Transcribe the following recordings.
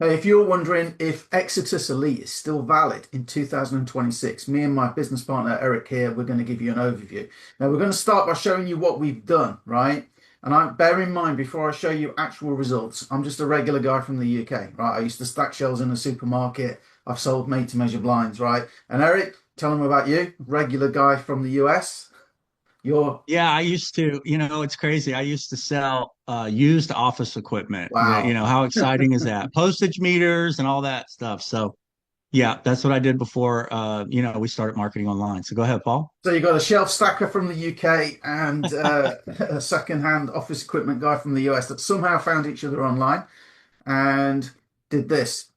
Hey, if you're wondering if Exitus Elite is still valid in 2026, me and my business partner Eric here, we're going to give you an overview. Now, we're going to start by showing you what we've done, right? And I bear in mind before I show you actual results, I'm just a regular guy from the UK, right? I used to stack shelves in a supermarket. I've sold made-to-measure blinds, right? And Eric, tell them about you, regular guy from the US. You're Yeah, I used to, it's crazy. I used to sell used office equipment. wow. How exciting is that? Postage meters and all that stuff. So, yeah, that's what I did before we started marketing online. So go ahead, Paul. So you got a shelf stacker from the UK and a second-hand office equipment guy from the US that somehow found each other online and did this.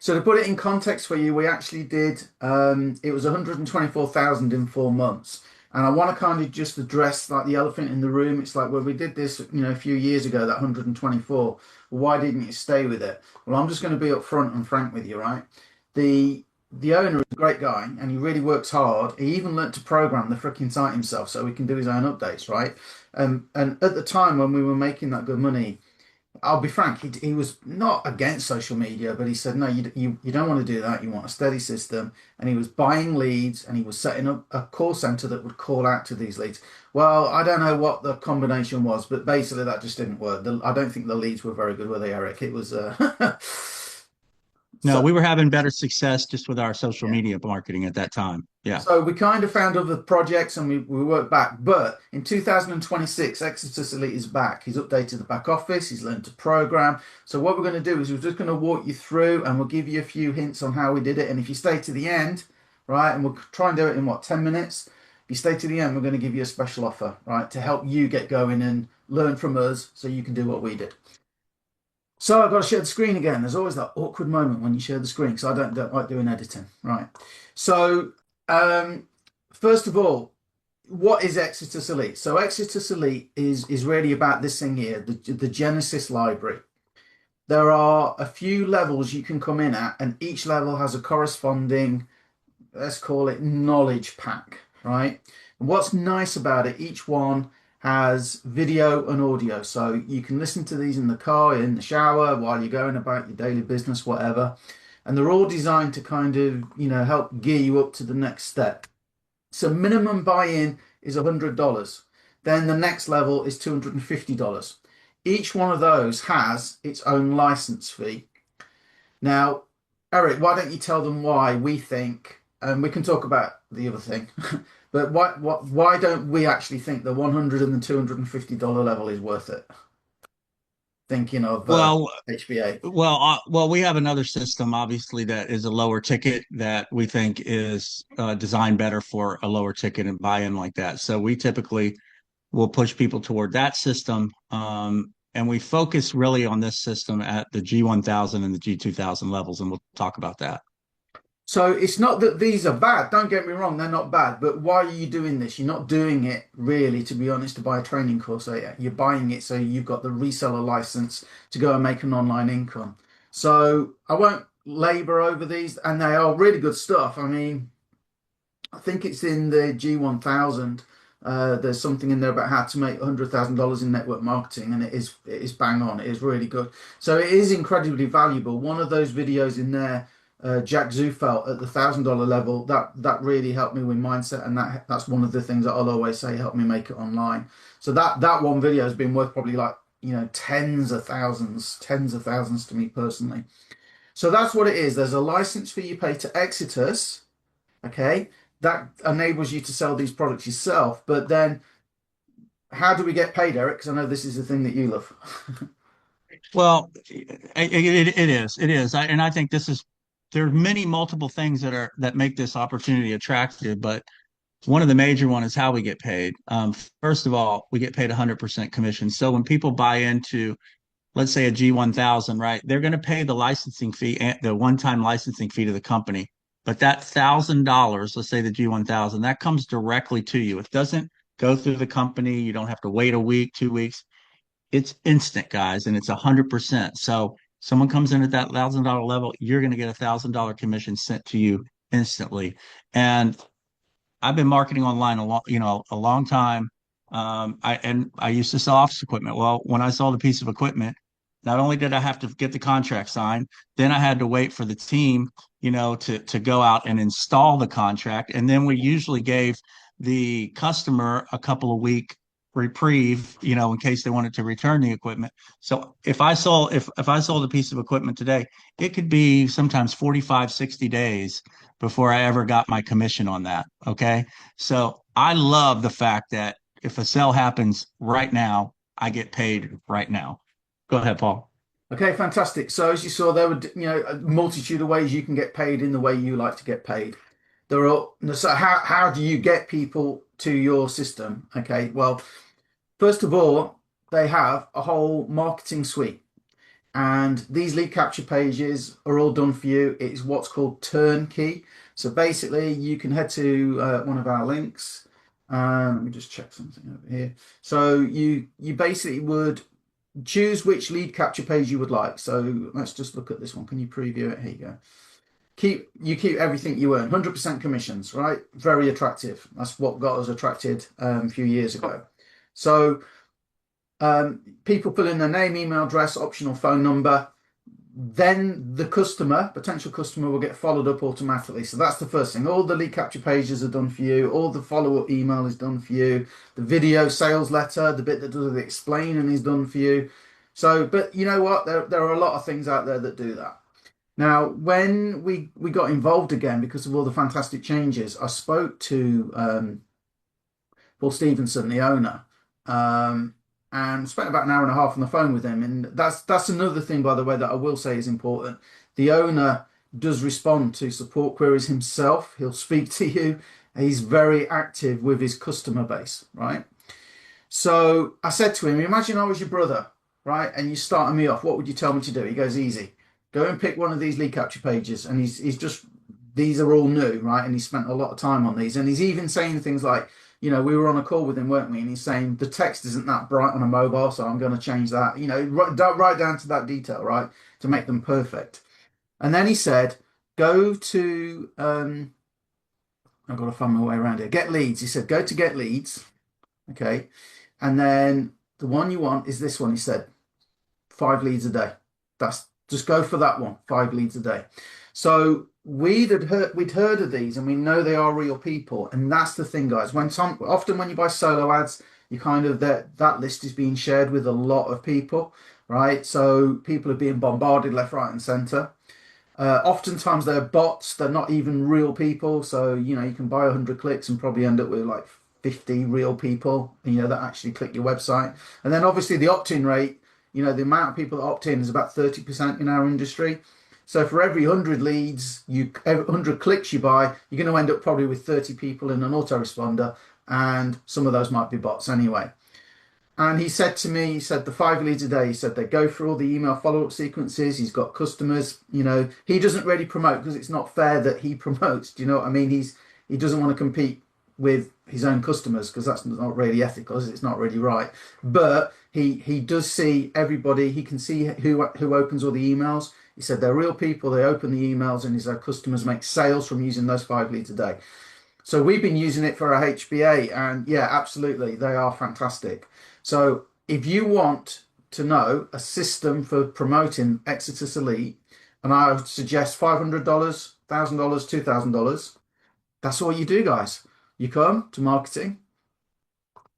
So to put it in context for you, we actually did it was 124,000 in 4 months. And I want to kind of just address like the elephant in the room. It's like, well, we did this, a few years ago, that 124. Why didn't you stay with it? Well, I'm just going to be upfront and frank with you, right? The owner is a great guy and he really works hard. He even learnt to program the freaking site himself so he can do his own updates, right? And at the time when we were making that good money, I'll be frank, he was not against social media, but he said, no, you don't want to do that. You want a steady system. And he was buying leads and he was setting up a call center that would call out to these leads. Well, I don't know what the combination was, but basically that just didn't work. I don't think the leads were very good, were they, Eric? It was, No, so. we were having better success just with our social Yeah. media marketing at that time. Yeah. So we kind of found other projects and we worked back. But in 2026, Exitus Elite is back. He's updated the back office. He's learned to program. So what we're going to do is we're just going to walk you through and we'll give you a few hints on how we did it. And if you stay to the end, right, and we'll try and do it in what, 10 minutes? If you stay to the end, we're going to give you a special offer, right, to help you get going and learn from us so you can do what we did. So I've got to share the screen again. There's always that awkward moment when you share the screen because I don't like doing editing. Right. So um, first of all, what is Exitus Elite? So Exitus Elite is really about this thing here, the Genesis library. There are a few levels you can come in at, and each level has a corresponding, let's call it knowledge pack, right? And what's nice about it, each one has video and audio. So you can listen to these in the car, in the shower, while you're going about your daily business, whatever. And they're all designed to kind of, help gear you up to the next step. So minimum buy-in is $100. Then the next level is $250. Each one of those has its own license fee. Now, Eric, why don't you tell them why we think, and we can talk about the other thing, but why don't we actually think the 100 and the $250 level is worth it? Thinking of Well, HBA. well, we have another system, obviously, that is a lower ticket that we think is designed better for a lower ticket and buy-in like that. So we typically will push people toward that system. And we focus really on this system at the G1000 and the G2000 levels, and we'll talk about that. So it's not that these are bad. Don't get me wrong, they're not bad. But why are you doing this? You're not doing it really, to be honest, to buy a training course. You're buying it so you've got the reseller license to go and make an online income. So I won't labor over these, and they are really good stuff. I mean, I think it's in the G1000. There's something in there about how to make $100,000 in network marketing, and it is bang on. It is really good. So it is incredibly valuable. One of those videos in there, Jack Zufelt at the $1,000 level, that really helped me with mindset, and that's one of the things that I'll always say helped me make it online. So that one video has been worth probably like tens of thousands to me personally. So that's what it is. There's a license fee you pay to Exitus. Okay, that enables you to sell these products yourself. But then, how do we get paid, Eric? Because I know this is the thing that you love. Well, it is. And I think there's many multiple things that make this opportunity attractive, but one of the major one is how we get paid. First of all, we get paid 100% commission. So when people buy into, let's say a G1000, right, they're going to pay the licensing fee, the one-time licensing fee to the company. But that $1,000, let's say the G1000, that comes directly to you. It doesn't go through the company. You don't have to wait a week, 2 weeks. It's instant, guys, and it's 100%. So someone comes in at that $1,000 level, you're going to get $1,000 commission sent to you instantly. And I've been marketing online a long time. I used to sell office equipment. Well, when I sold a piece of equipment, Not only did I have to get the contract signed, then I had to wait for the team, to go out and install the contract. And then we usually gave the customer a couple of week reprieve, in case they wanted to return the equipment. So if I sold a piece of equipment today, it could be sometimes 45, 60 days before I ever got my commission on that. Okay. So I love the fact that if a sale happens right now, I get paid right now. Go ahead, Paul. Okay, fantastic. So as you saw, there were a multitude of ways you can get paid in the way you like to get paid. There are so how do you get people to your system? Okay, well, first of all, they have a whole marketing suite. And these lead capture pages are all done for you. It's what's called turnkey. So basically, you can head to one of our links. Let me just check something over here. So you basically would choose which lead capture page you would like. So let's just look at this one. Can you preview it? Here you go. Keep everything you earn, 100% commissions, right? Very attractive. That's what got us attracted a few years ago. So people fill in their name, email address, optional phone number. Then the potential customer, will get followed up automatically. So that's the first thing. All the lead capture pages are done for you. All the follow-up email is done for you. The video sales letter, the bit that does the explaining, is done for you. So, but you know what? There are a lot of things out there that do that. Now, when we got involved again because of all the fantastic changes, I spoke to Paul Stevenson, the owner, um, and spent about an hour and a half on the phone with him. And that's another thing, by the way, that I will say is important. The owner does respond to support queries himself. He'll speak to you. He's very active with his customer base, right? So I said to him, imagine I was your brother, right? And you started me off. What would you tell me to do? He goes, easy. Go and pick one of these lead capture pages. And he's just, these are all new, right? And he spent a lot of time on these. And he's even saying things like, we were on a call with him, weren't we? And he's saying the text isn't that bright on a mobile, so I'm going to change that. Right down to that detail, right, to make them perfect. And then he said, go to I've got to find my way around here. Get leads. He said, go to get leads, okay, and then the one you want is this one. He said, 5 leads a day. That's just go for that one. 5 leads a day. So we'd heard of these, and we know they are real people. And that's the thing, guys. Often when you buy solo ads, you kind of that list is being shared with a lot of people, right? So people are being bombarded left, right, and center. Oftentimes they're bots. They're not even real people. So you can buy 100 clicks and probably end up with like 50 real people, that actually click your website. And then obviously the opt-in rate. The amount of people that opt in is about 30% in our industry. So for every 100 leads, every 100 clicks you buy, you're going to end up probably with 30 people in an autoresponder, and some of those might be bots anyway. And he said to me, he said the 5 leads a day, he said they go through all the email follow-up sequences. He's got customers, he doesn't really promote because it's not fair that he promotes. Do you know what I mean? He doesn't want to compete with his own customers because that's not really ethical. It's not really right. But he does see everybody. He can see who opens all the emails. He said they're real people. They open the emails, and his customers make sales from using those 5 leads a day. So we've been using it for our HBA, and yeah, absolutely, they are fantastic. So if you want to know a system for promoting Exitus Elite, and I would suggest $500, $1,000, $2,000. That's all you do, guys. You come to marketing,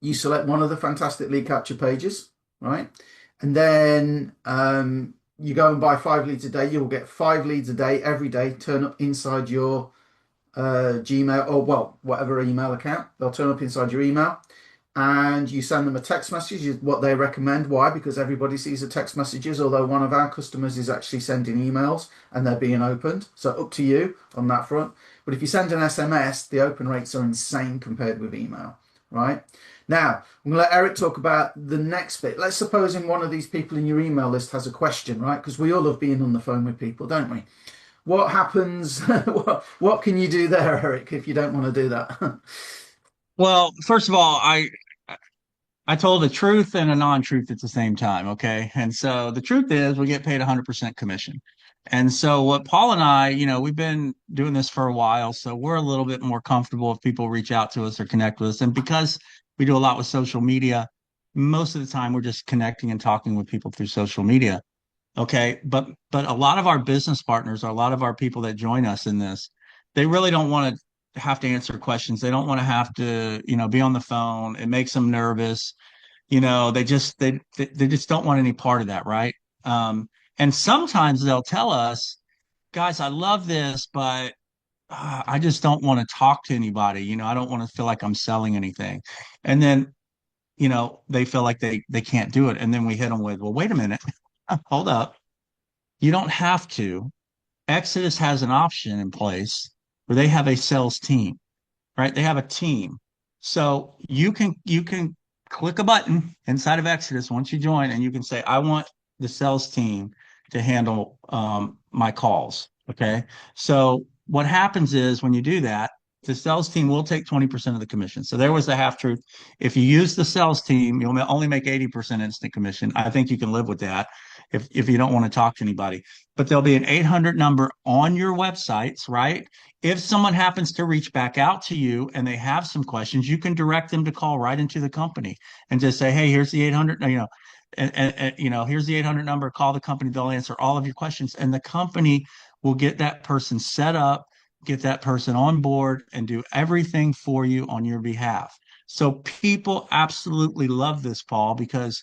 you select one of the fantastic lead capture pages, right? And then you go and buy 5 leads a day. You will get 5 leads a day every day turn up inside your Gmail, or well, whatever email account. They'll turn up inside your email, and you send them a text message, is what they recommend. Why? Because everybody sees the text messages, although one of our customers is actually sending emails and they're being opened. So up to you on that front. But if you send an SMS, the open rates are insane compared with email, right? Now, I'm going to let Eric talk about the next bit. Let's suppose one of these people in your email list has a question, right? Because we all love being on the phone with people, don't we? What happens? What can you do there, Eric, if you don't want to do that? Well, first of all, I told a truth and a non-truth at the same time, okay? And so the truth is we get paid 100% commission. And so what Paul and I, we've been doing this for a while, so we're a little bit more comfortable if people reach out to us or connect with us. And because we do a lot with social media, most of the time we're just connecting and talking with people through social media. Okay. But a lot of our business partners, or a lot of our people that join us in this, they really don't want to have to answer questions. They don't want to have to, be on the phone. It makes them nervous. They just don't want any part of that, right? Um, and sometimes they'll tell us, guys, I love this, but I just don't want to talk to anybody. I don't want to feel like I'm selling anything. And then, they feel like they can't do it. And then we hit them with, well, wait a minute, hold up. You don't have to. Exodus has an option in place where they have a sales team, right? They have a team. So you can click a button inside of Exodus once you join, and you can say, I want the sales team to handle my calls. Okay. So what happens is when you do that, the sales team will take 20% of the commission. So there was the half truth. If you use the sales team, you'll only make 80% instant commission. I think you can live with that if you don't want to talk to anybody. But there'll be an 800 number on your websites, right? If someone happens to reach back out to you and they have some questions, you can direct them to call right into the company and just say, "Hey, here's the 800, here's the 800 number. Call the company; they'll answer all of your questions, and the company will get that person set up, get that person on board, and do everything for you on your behalf." So people absolutely love this, Paul, because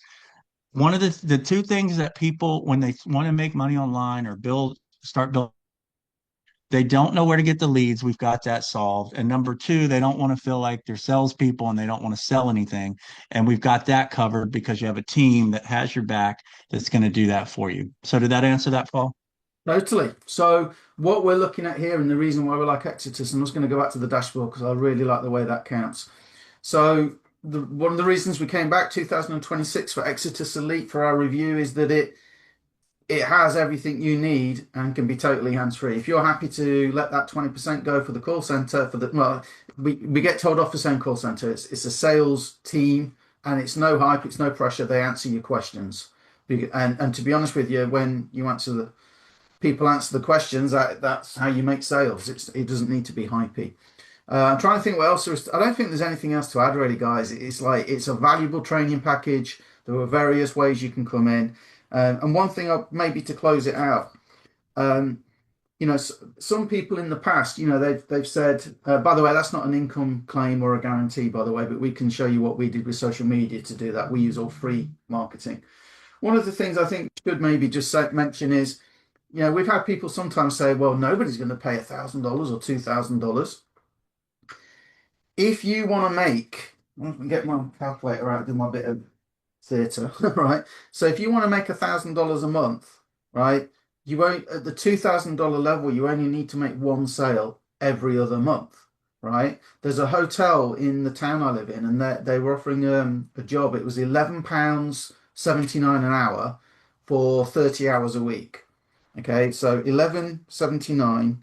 one of the two things that people, when they want to make money online or start building, they don't know where to get the leads. We've got that solved. And number two, they don't want to feel like they're salespeople and they don't want to sell anything. And we've got that covered because you have a team that has your back that's going to do that for you. So did that answer that, Paul? Totally. So what we're looking at here, and the reason why we like Exitus, I'm just going to go back to the dashboard because I really like the way that counts. So one of the reasons we came back 2026 for Exitus Elite for our review is that it has everything you need and can be totally hands-free. If you're happy to let that 20% go for the call center, well, we get told off for saying call center. It's a sales team and it's no hype, it's no pressure. They answer your questions. And to be honest with you, when you answer the people answer the questions, that's how you make sales. It doesn't need to be hypey. I'm trying to think what else there is. I don't think there's anything else to add really, guys. It's like it's a valuable training package. There are various ways you can come in. And one thing, maybe to close it out, um, some people in the past, they've said, by the way, that's not an income claim or a guarantee, by the way, but we can show you what we did with social media to do that. We use all free marketing. One of the things I think we should maybe just mention is, we've had people sometimes say, well, nobody's going to pay $1,000 or $2,000. If you want to make, I can get my calculator out, do my bit of theatre, right? So if you want to make $1,000 a month, right, you won't at the $2,000 level, you only need to make one sale every other month, right? There's a hotel in the town I live in, and they were offering a job. It was £11.79 an hour for 30 hours a week. Okay, so 11.79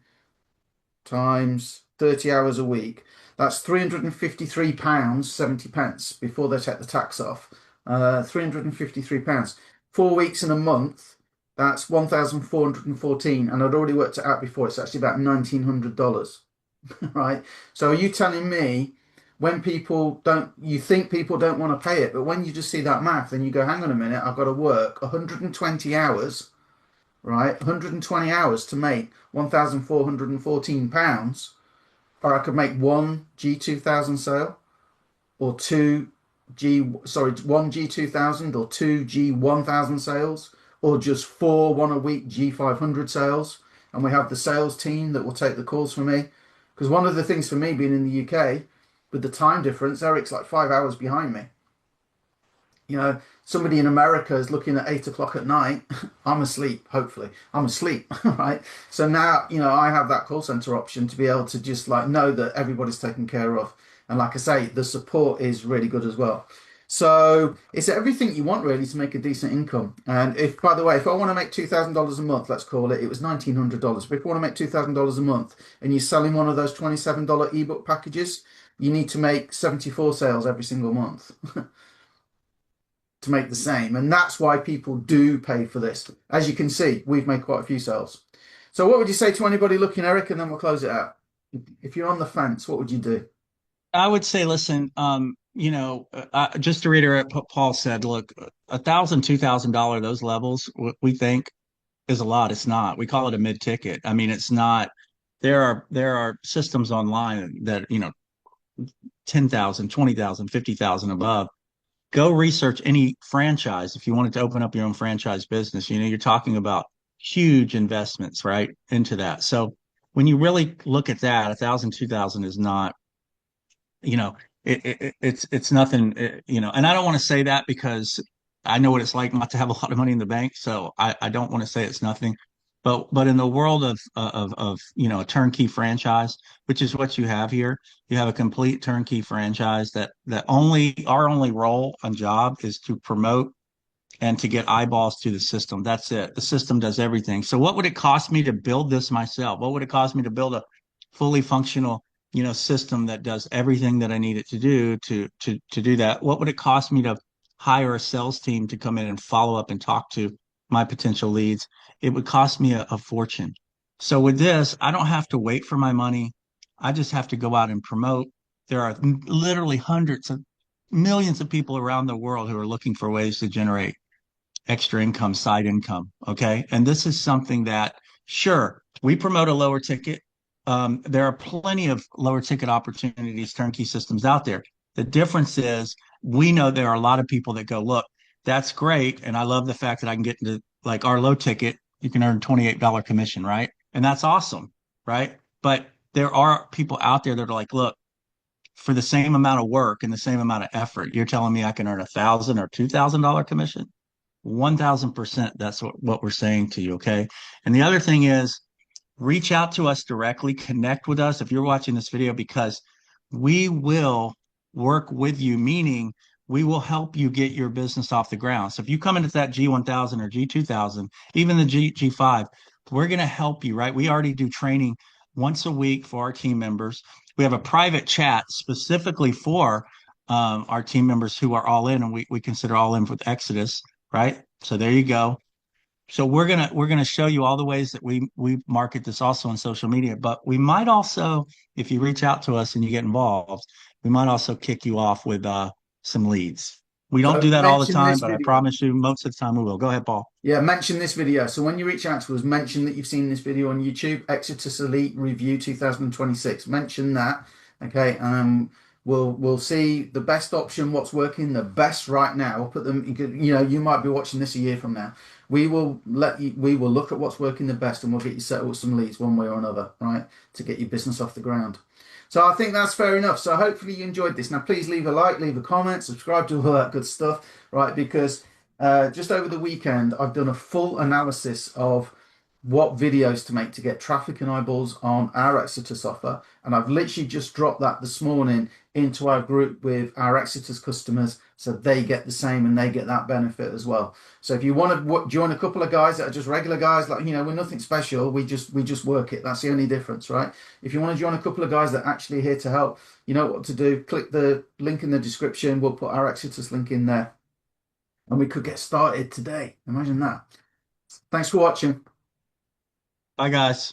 times 30 hours a week. That's £353 70 pence before they take the tax off. £353. 4 weeks in a month, that's 1,414. And I'd already worked it out before. It's actually about $1,900, right? So are you telling me when you think people don't want to pay it, but when you just see that math, then you go, hang on a minute, I've got to work 120 hours, right? 120 hours to make £1,414, or I could make one G2000 sale, or one G2000 or two G1000 sales, or just four one a week G500 sales. And we have the sales team that will take the calls for me. Because one of the things for me being in the UK, with the time difference, Eric's like 5 hours behind me. Somebody in America is looking at 8 o'clock at night. I'm asleep, hopefully. I'm asleep, right? So now, I have that call center option to be able to just like know that everybody's taken care of. And like I say, the support is really good as well. So it's everything you want really to make a decent income. And by the way, if I want to make $2,000 a month, let's call it, it was $1,900. But if you want to make $2,000 a month and you're selling one of those $27 ebook packages, you need to make 74 sales every single month to make the same. And that's why people do pay for this. As you can see, we've made quite a few sales. So what would you say to anybody looking, Eric? And then we'll close it out. If you're on the fence, what would you do? I would say, listen, just to reiterate what Paul said, look, $1,000, $2,000, those levels, we think is a lot. It's not. We call it a mid ticket. I mean, it's not. There are systems online that 10,000, 20,000, 50,000 above. Go research any franchise if you wanted to open up your own franchise business. You're talking about huge investments, right, into that. So when you really look at that, 1,000, 2,000 is not, you know, it's nothing, and I don't want to say that because I know what it's like not to have a lot of money in the bank. So I don't want to say it's nothing, but in the world of a turnkey franchise, which is what you have here, you have a complete turnkey franchise that only our only role and job is to promote and to get eyeballs to the system. That's it. The system does everything. So what would it cost me to build this myself? What would it cost me to build a fully functional, system that does everything that I need it to do to do that? What would it cost me to hire a sales team to come in and follow up and talk to my potential leads? It would cost me a fortune. So with this, I don't have to wait for my money. I just have to go out and promote. There are literally hundreds of millions of people around the world who are looking for ways to generate extra income, side income. Okay. And this is something that, sure, we promote a lower ticket. There are plenty of lower ticket opportunities, turnkey systems out there. The difference is we know there are a lot of people that go, look, that's great. And I love the fact that I can get into like our low ticket, you can earn $28 commission, right? And that's awesome, right? But there are people out there that are like, look, for the same amount of work and the same amount of effort, you're telling me I can earn 1,000 or $2,000 commission? 1,000%. That's what we're saying to you. Okay. And the other thing is reach out to us directly, connect with us if you're watching this video, because we will work with you, meaning we will help you get your business off the ground. So if you come into that G1000 or G2000, even the G5, we're going to help you, right? We already do training once a week for our team members. We have a private chat specifically for our team members who are all in, and we consider all in with Exitus, right? So there you go. So we're gonna show you all the ways that we market this also on social media. But we might also, if you reach out to us and you get involved, we might also kick you off with some leads. We don't So do that all the mention time, this but I video. promise you, most of the time we will. Go ahead, Paul. Yeah, mention this video. So when you reach out to us, mention that you've seen this video on YouTube, Exitus Elite Review 2026. Mention that. Okay. We'll see the best option, what's working the best right now. We'll put them, you might be watching this a year from now. We will look at what's working the best and we'll get you set up with some leads one way or another, right? To get your business off the ground. So I think that's fair enough. So hopefully you enjoyed this. Now please leave a like, leave a comment, subscribe to all that good stuff, right? Because just over the weekend, I've done a full analysis of what videos to make to get traffic and eyeballs on our Exitus offer. And I've literally just dropped that this morning into our group with our Exitus customers so they get the same and they get that benefit as well. So if you want to join a couple of guys that are just regular guys, like, we're nothing special. We just work it. That's the only difference, right? If you want to join a couple of guys that are actually here to help, you know what to do. Click the link in the description. We'll put our Exitus link in there and we could get started today. Imagine that. Thanks for watching. Bye, guys.